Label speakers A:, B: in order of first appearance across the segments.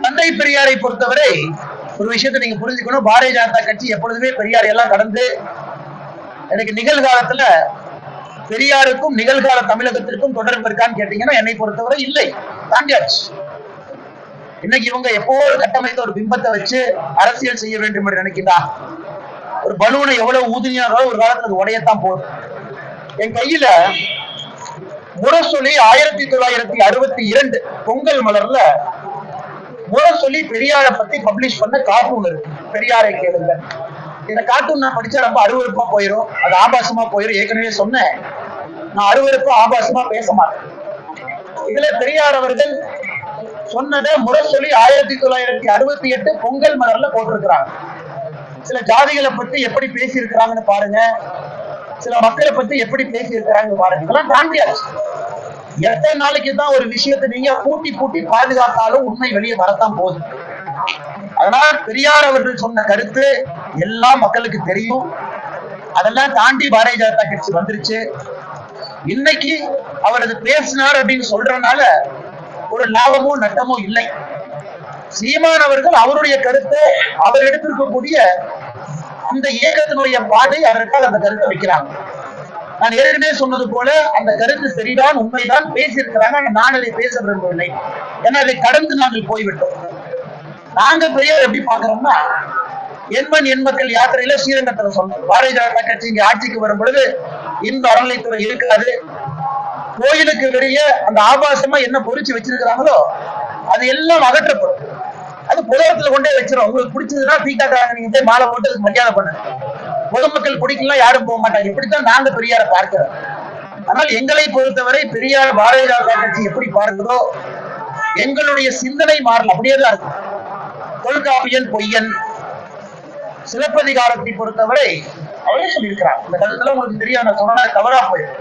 A: தந்தை பெரியாரை பொறுத்தவரை ஒரு விஷயத்தை நீங்க புரிஞ்சுக்கணும். பாரதிய ஜனதா கட்சி எப்பொழுதுமே பெரியாரை எல்லாம் கடந்து எனக்கு நிகழ்காலத்துல பெரியாருக்கும் நிகழ்கால தமிழகத்திற்கும் தொடர்பு இருக்கான்னு கேட்டீங்கன்னா என்னை பொறுத்தவரை இல்லை, தாண்டியாச்சு. இன்னைக்கு இவங்க எப்போ கட்டமைத்த ஒரு பிம்பத்தை வச்சு அரசியல் செய்ய வேண்டும் என்று நினைக்கிறா. ஒரு பலூனை எவ்வளவு ஊதினாரோ ஒரு காலத்துல அது உடையத்தான் போகுது. என் கையில முரசொலி 1962 பொங்கல் மலர்ல முரசொலி பெரியாரை பத்தி பப்ளிஷ் பண்ண கார்ட்டூன் இருக்கு, பெரியாரை கேளுங்க. இந்த கார்ட்டூன் நான் படிச்சா ரொம்ப அருவருப்பா போயிடும், அது ஆபாசமா போயிடும். ஏற்கனவே சொன்னேன், நான் அருவருப்பா ஆபாசமா பேச மாட்டேன். இதுல பெரியார் அவர்கள் சொன்னதை முரசொலி 1968 பொங்கல் மலர்ல போட்டிருக்கிறாங்க. சில ஜாதிகளை பத்தி எப்படி பேசி இருக்கிறாங்கன்னு பாருங்க, சில மக்களை பத்தி எப்படி பேசி இருக்கிறாங்க பாருங்க. இதெல்லாம் தாண்டியாச்சு. எத்தனை நாளைக்கு தான் ஒரு விஷயத்தை நீங்க பூட்டி பூட்டி பாதுகாத்தாலும் உண்மை வெளியே வரத்தான் போகுது. அதனால பெரியார் அவர்கள் சொன்ன கருத்து எல்லா மக்களுக்கு தெரியும். அதெல்லாம் தாண்டி பாரதிய ஜனதா கட்சி வந்துருச்சு. இன்னைக்கு அவர் அது பேசினார் அப்படின்னு சொல்றதுனால ஒரு லாபமோ நட்டமோ இல்லை. சீமான் அவர்கள் அவருடைய கருத்தை அவர் எடுத்திருக்கக்கூடிய அந்த இயக்கத்தினுடைய பாதை அதற்காக அந்த கருத்தை வைக்கிறாங்க. நான் ஏற்கனவே சொன்னது போல அந்த கருத்து சரிதான், உண்மைதான் பேசியிருக்கிறாங்க. நான் அதை பேச விரும்பவில்லை, ஏன்னா அதை கடந்து நாங்கள் போய்விட்டோம். நாங்க பெரியார் எப்படி பாக்குறோம்னா, எண்மண் எண்மக்கள் யாத்திரையில ஸ்ரீரங்கத்துல சொன்னோம், பாரதிய ஜனதா கட்சி இங்க ஆட்சிக்கு வரும் பொழுது இந்த அறநிலைத்துறை இருக்காது, கோயிலுக்கு வெளியே அந்த ஆபாசமா என்ன பொறிச்சு வச்சிருக்கிறாங்களோ அது எல்லாம் அகற்றப்படும், அது புதகத்துல கொண்டே வச்சிடும். உங்களுக்கு பிடிச்சதுன்னா தீக்காட்டாங்க, நீங்க மாலை போட்டு அதுக்கு மரியாதை பண்ணுங்க. பொதுமக்கள் பிடிக்கலாம், யாரும் போக மாட்டாங்க. இப்படித்தான் நாங்க பெரியாரை பார்க்கிறோம். ஆனால் எங்களை பொறுத்தவரை பெரியார் பாரதிய ஜனதா கட்சி எப்படி பார்க்கிறதோ எங்களுடைய சிந்தனை மாறல, அப்படியேதான் இருக்கும். தொல்காப்பியன் பொய்யன், சிலப்பதிகாரத்தை பொறுத்தவரை அவரே சொல்லியிருக்கிறார். இந்த கருத்துல உங்களுக்கு தெரியும், சொன்னா தவறா போயிடும்.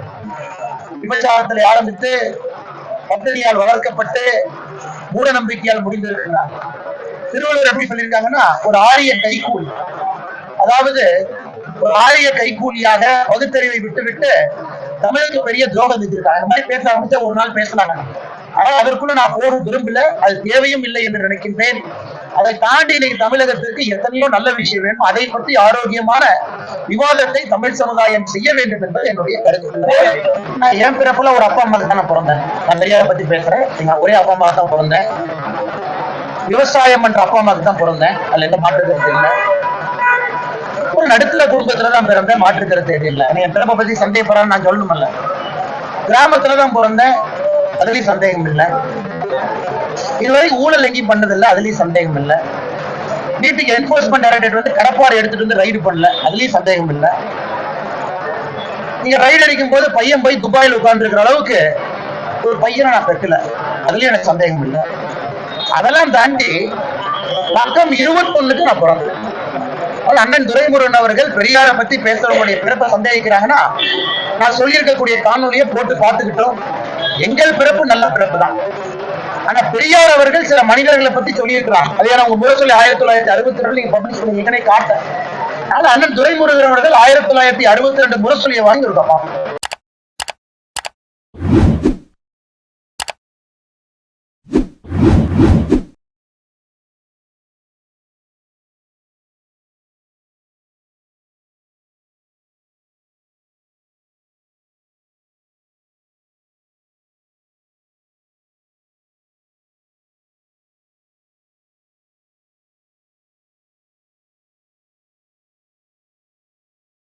A: விபச்சாரத்தில் ஆரம்பித்து பத்தினியால் வளர்க்கப்பட்டு மூட நம்பிக்கையால் முடிந்திருக்கிறார். திருவள்ளுவர் எப்படி சொல்லியிருக்காங்கன்னா, ஒரு ஆரிய கைகூலி, அதாவது ஒரு ஆரிய கைகூலியாக பகுத்தறிவை விட்டுவிட்டு தமிழுக்கு பெரிய துரோகம் செஞ்சிருக்காங்க. அந்த மாதிரி பேச ஆரம்பிச்சா ஒரு நாள் பேசலாங்க. ஆனால் அதற்குள்ள நான் போக விரும்பல, அது தேவையும் இல்லை என்று நினைக்கின்றேன். அதை தாண்டி இன்னைக்கு தமிழகத்திற்கு எத்தனையோ நல்ல விஷயம் வேணும், அதை பற்றி ஆரோக்கியமான விவாதத்தை தமிழ் சமுதாயம் செய்ய வேண்டும் என்பது என்னுடைய கருத்து. நான் என் பிறப்புல ஒரு அப்பா அம்மாவுக்கு தான் பிறந்தேன். நான் பெரியாரை பத்தி பேசுறேன். எங்க ஒரே அப்பா அம்மா தான் பிறந்தேன். விவசாயம் பண்ற அப்பா அம்மாவுக்கு தான் பிறந்தேன், அதுல எந்த மாற்று கருத்து இல்லை. ஒரு நடுத்தர குடும்பத்துலதான் பிறந்தேன், மாற்று கருத்து எது இல்லை. என் பிறப்பை பத்தி சந்தேகப்படுறான்னு நான் சொல்லணும்ல. கிராமத்துலதான் பிறந்தேன், அதுலயும் சந்தேகம் இல்லை. இதுவரை ஊழல் எங்கேயும் பண்ணதில்லை, அதுலயும் சந்தேகம் இல்லை. வீட்டுக்கு என்போர்ஸ்மெண்ட் டைரக்டரேட் வந்து கடப்பாறை எடுத்துட்டு வந்து ரைடு பண்ணல, அதுலயும் சந்தேகம் இல்லை. நீங்க ரைடு அடிக்கும் போது பையன் போய் துபாயில் உட்கார்ந்து இருக்கிற அளவுக்கு ஒரு பையனை நான் பெற்றல, அதுலயும் எனக்கு சந்தேகம் இல்லை. அதெல்லாம் தாண்டி பக்கம் 21க்கு நான் பிறந்தேன். அண்ணன் துரைமுருகன் அவர்கள் பெரியாரை பத்தி பேசுறவங்களுடைய பிறப்பை சந்தேகிக்கிறாங்கன்னா, நான் சொல்லியிருக்கக்கூடிய காணொலியை போட்டு பார்த்துக்கிட்டோம். எங்கள் பிறப்பு நல்ல பிறப்பு தான். ஆனா பெரியார் அவர்கள் சில மனிதர்களை பத்தி சொல்லியிருக்கிறாங்க. அதே அவங்க முரசொலி 1962 நீங்க பப்ளிஷ் பண்ணி காட்ட. அண்ணன் துரைமுருகன் அவர்கள் 1962 முரசொலியை வாங்கி இருக்கப்பா.